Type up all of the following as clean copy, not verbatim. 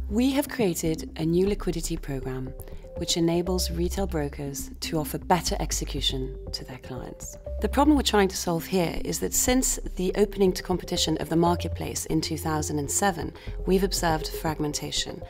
We have created a new liquidity program which enables retail brokers to offer better execution to their clients. The problem we're trying to solve here is that since the opening to competition of the marketplace in 2007, we've observed fragmentation,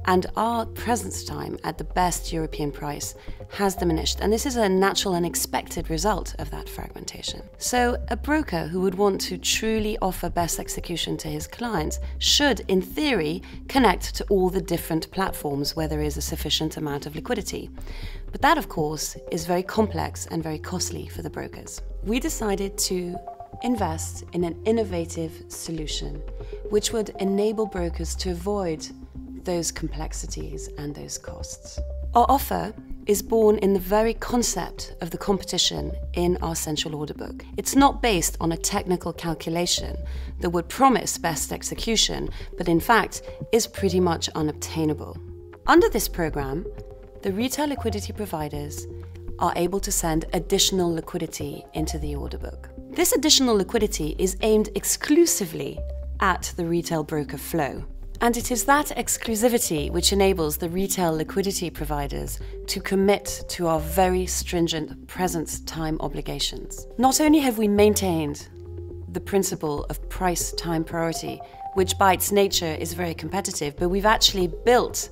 and our presence time at the best European price has diminished, and this is a natural and expected result of that fragmentation. So a broker who would want to truly offer best execution to his clients should, in theory, connect to all the different platforms where there is a sufficient amount of liquidity. But that, of course, is very complex and very costly for the brokers. We decided to invest in an innovative solution which would enable brokers to avoid those complexities and those costs. Our offer is born in the very concept of the competition in our central order book. It's not based on a technical calculation that would promise best execution, but in fact is pretty much unobtainable. Under this program, the retail liquidity providers are able to send additional liquidity into the order book. This additional liquidity is aimed exclusively at the retail broker flow. And it is that exclusivity which enables the retail liquidity providers to commit to our very stringent presence time obligations. Not only have we maintained the principle of price time priority, which by its nature is very competitive, but we've actually built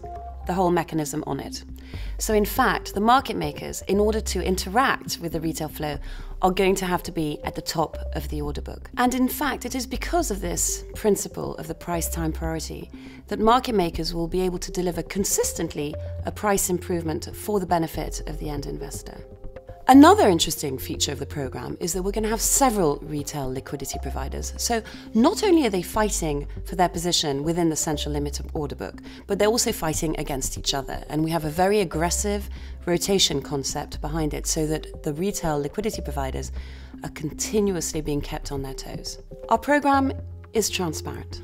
the whole mechanism on it. So in fact, the market makers, in order to interact with the retail flow, are going to have to be at the top of the order book. And in fact, it is because of this principle of the price time priority that market makers will be able to deliver consistently a price improvement for the benefit of the end investor. Another interesting feature of the program is that we're going to have several retail liquidity providers. So not only are they fighting for their position within the central limit order book, but they're also fighting against each other. And we have a very aggressive rotation concept behind it so that the retail liquidity providers are continuously being kept on their toes. Our program is transparent.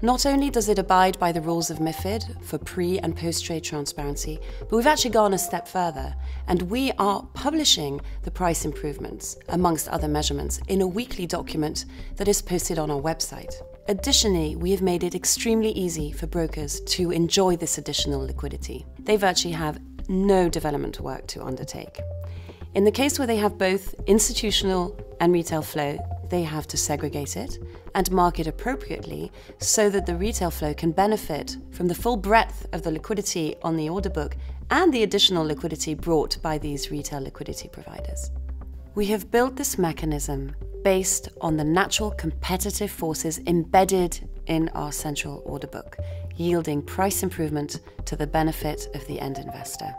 Not only does it abide by the rules of MiFID for pre- and post-trade transparency, but we've actually gone a step further, and we are publishing the price improvements, amongst other measurements, in a weekly document that is posted on our website. Additionally, we have made it extremely easy for brokers to enjoy this additional liquidity. They virtually have no development work to undertake. In the case where they have both institutional and retail flow, they have to segregate it and mark it appropriately so that the retail flow can benefit from the full breadth of the liquidity on the order book and the additional liquidity brought by these retail liquidity providers. We have built this mechanism based on the natural competitive forces embedded in our central order book, yielding price improvement to the benefit of the end investor.